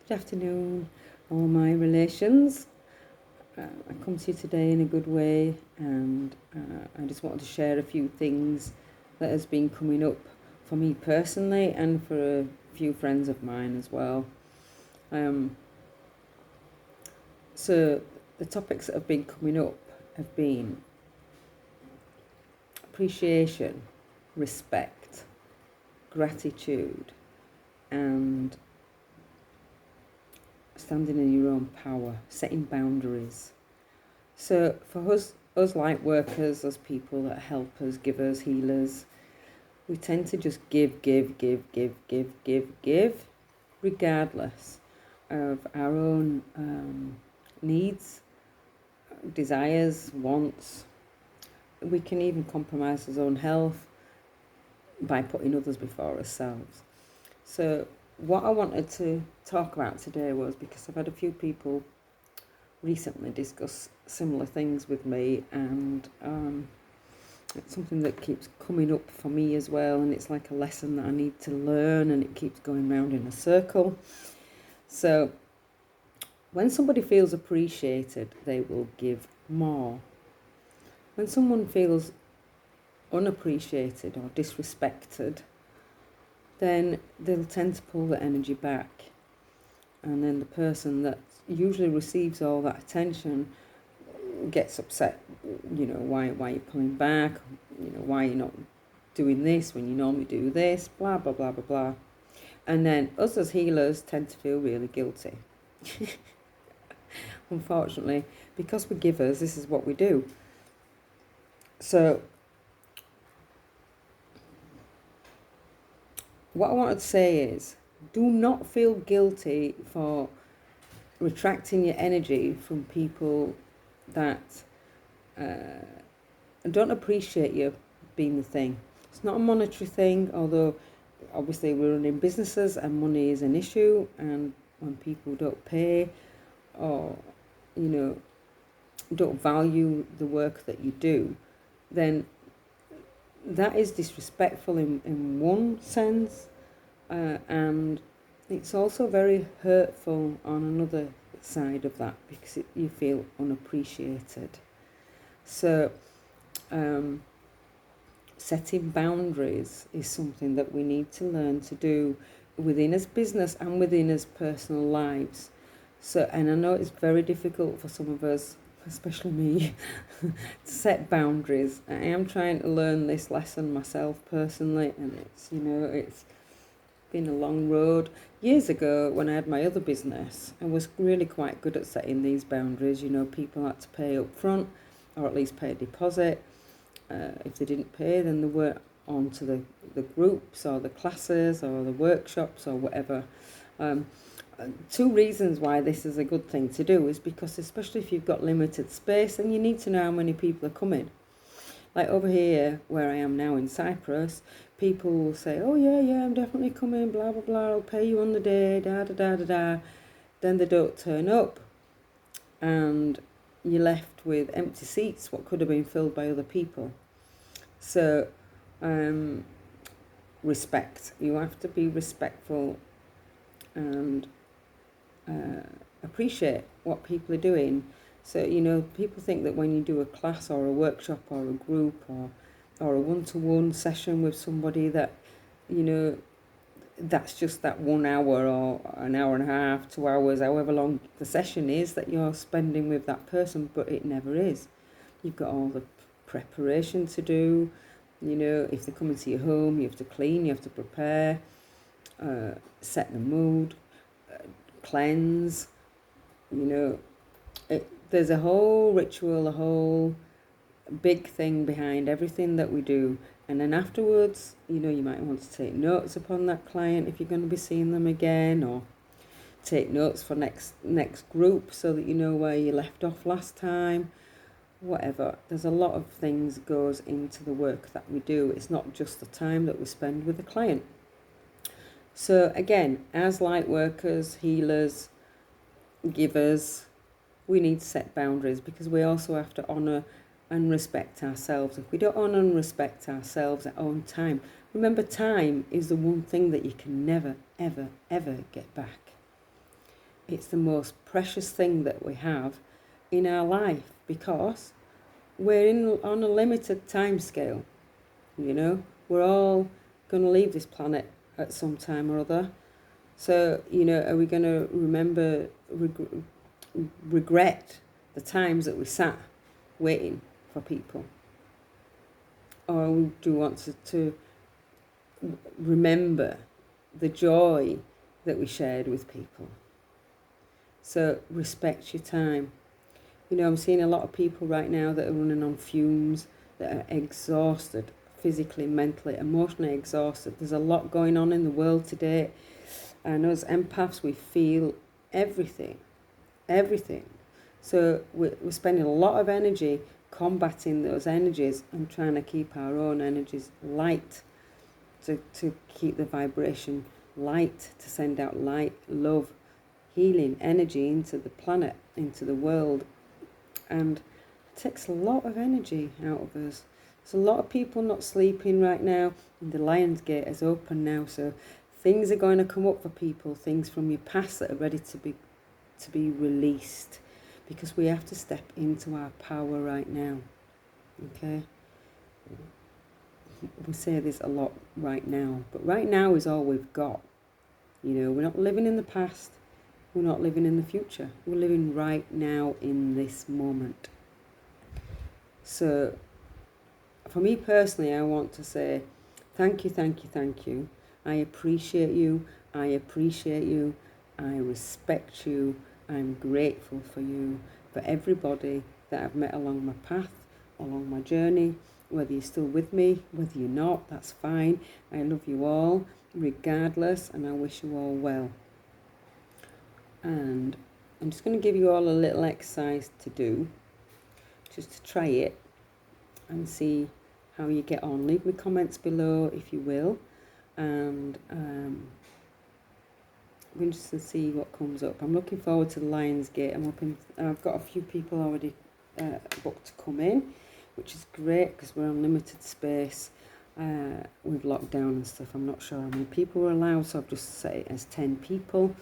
Good afternoon, all my relations. I come to you today in a good way, and I just wanted to share a few things that has been coming up for me personally and for a few friends of mine as well. So the topics that have been coming up have been appreciation, respect, gratitude, and standing in your own power, setting boundaries. So for us light workers, us people that help us, givers, healers, we tend to just give, regardless of our own needs, desires, wants. We can even compromise our own health by putting others before ourselves. So what I wanted to talk about today was, because I've had a few people recently discuss similar things with me, and it's something that keeps coming up for me as well, and it's like a lesson that I need to learn, and it keeps going round in a circle. So when somebody feels appreciated, they will give more. When someone feels unappreciated or disrespected, then they'll tend to pull the energy back. And then the person that usually receives all that attention gets upset. Why are you pulling back? Why are you not doing this when you normally do this? Blah, blah, blah, blah, blah. And then us as healers tend to feel really guilty. Unfortunately, because we're givers, this is what we do. So what I wanted to say is, do not feel guilty for retracting your energy from people that don't appreciate you being the thing. It's not a monetary thing, although obviously we're running businesses and money is an issue, and when people don't pay or don't value the work that you do, then that is disrespectful in one sense, and it's also very hurtful on another side of that, because you feel unappreciated. So setting boundaries is something that we need to learn to do within us business and within us personal lives. So, and I know it's very difficult for some of us, especially me, to set boundaries. I am trying to learn this lesson myself personally, and it's been a long road. Years ago, when I had my other business, I was really quite good at setting these boundaries. People had to pay up front, or at least pay a deposit. If they didn't pay, then they were on to the groups or the classes or the workshops or whatever. Two reasons why this is a good thing to do is because, especially if you've got limited space, and you need to know how many people are coming. Like over here, where I am now in Cyprus, people will say, oh yeah, I'm definitely coming, blah, blah, blah, I'll pay you on the day, da, da, da, da, da. Then they don't turn up, and you're left with empty seats, what could have been filled by other people. So, respect. You have to be respectful and appreciate what people are doing. So, people think that when you do a class or a workshop or a group or a one-to-one session with somebody, that, that's just that 1 hour or an hour and a half, 2 hours, however long the session is that you're spending with that person, but it never is. You've got all the preparation to do. If they come into your home, you have to clean, you have to prepare, set the mood, cleanse. There's a whole ritual, a whole big thing behind everything that we do. And then afterwards, you might want to take notes upon that client if you're going to be seeing them again, or take notes for next group so that you know where you left off last time. Whatever. There's a lot of things goes into the work that we do. It's not just the time that we spend with the client. So again, as light workers, healers, givers, we need to set boundaries, because we also have to honour and respect ourselves. If we don't honour and respect ourselves at our own time, remember, time is the one thing that you can never, ever, ever get back. it's the most precious thing that we have in our life, because we're on a limited time scale. We're all going to leave this planet at some time or other. So, are we going to regret the times that we sat waiting for people? Or do we want to remember the joy that we shared with people? So respect your time. I'm seeing a lot of people right now that are running on fumes, that are exhausted, physically, mentally, emotionally exhausted. There's a lot going on in the world today. And as empaths, we feel everything. So we're spending a lot of energy combating those energies and trying to keep our own energies light, to keep the vibration light, to send out light, love, healing energy into the planet, into the world. And it takes a lot of energy out of us. There's a lot of people not sleeping right now, and the Lion's Gate is open now, so things are going to come up for people, things from your past that are ready to be released, because we have to step into our power right now. Okay? We say this a lot, right now, but right now is all we've got. We're not living in the past, we're not living in the future, we're living right now in this moment. So for me personally, I want to say thank you. I appreciate you, I respect you, I'm grateful for you, for everybody that I've met along my path, along my journey. Whether you're still with me, whether you're not, that's fine. I love you all, regardless, and I wish you all well. And I'm just going to give you all a little exercise to do, just to try it and see how you get on. Leave me comments below if you will, and I'm interested to see what comes up. I'm looking forward to the Lion's Gate. I've got a few people already booked to come in, which is great because we're on limited space with lockdown and stuff. I'm not sure how many people are allowed, so I've just set it as 10 people.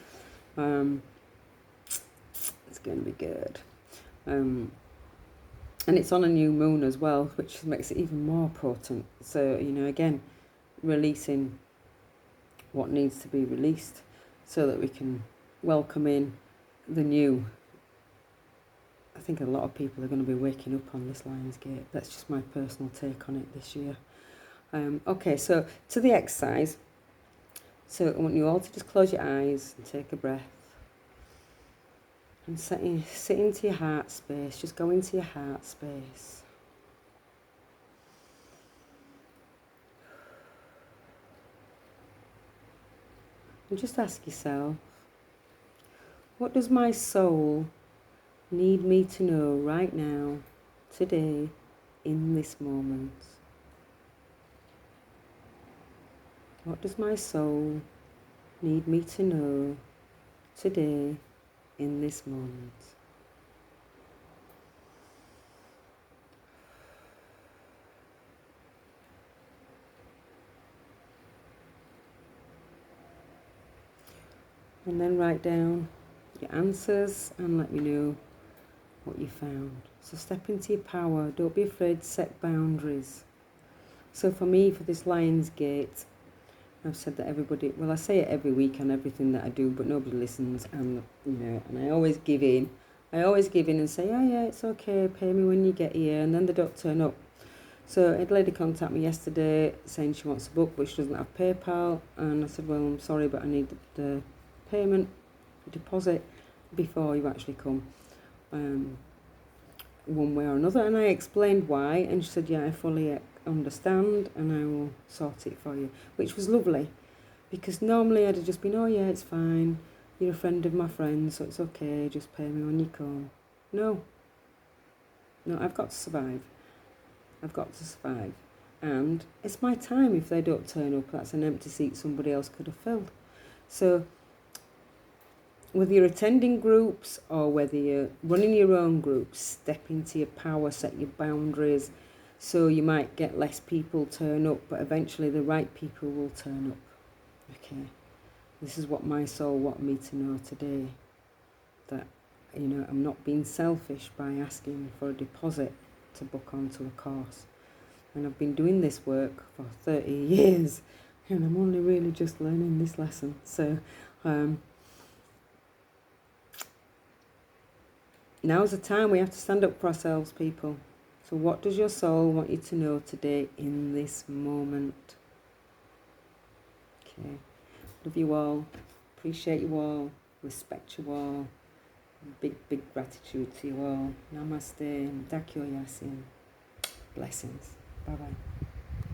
It's going to be good. And it's on a new moon as well, which makes it even more potent. So, again, releasing what needs to be released so that we can welcome in the new. I think a lot of people are going to be waking up on this Lion's Gate. That's just my personal take on it this year. Okay, so to the exercise. So I want you all to just close your eyes and take a breath. And sit into your heart space. Just go into your heart space. And just ask yourself, what does my soul need me to know right now, today, in this moment? What does my soul need me to know today, in this moment? And then write down your answers and let me know what you found. So step into your power. Don't be afraid to set boundaries. So for me, for this Lion's Gate, I've said that everybody, well, I say it every week on everything that I do, but nobody listens, and and I always give in. And say, oh yeah, it's okay, pay me when you get here, and then they don't turn up. So a lady contacted me yesterday saying she wants a book, but she doesn't have PayPal, and I said, well, I'm sorry, but I need the payment deposit before you actually come, one way or another. And I explained why, and she said, yeah, I fully understand, and I will sort it for you, which was lovely, because normally I'd have just been, oh yeah, it's fine, you're a friend of my friend, so it's okay, just pay me when you come. No, I've got to survive, and it's my time. If they don't turn up, that's an empty seat somebody else could have filled. So whether you're attending groups or whether you're running your own groups, step into your power, set your boundaries. So you might get less people turn up, but eventually the right people will turn up. Okay, this is what my soul wanted me to know today. that, I'm not being selfish by asking for a deposit to book onto a course. And I've been doing this work for 30 years, and I'm only really just learning this lesson. So now's the time we have to stand up for ourselves, people. So what does your soul want you to know today in this moment? Okay. Love you all. Appreciate you all. Respect you all. Big, big gratitude to you all. Namaste and Dakyo Yasin. Blessings. Bye-bye.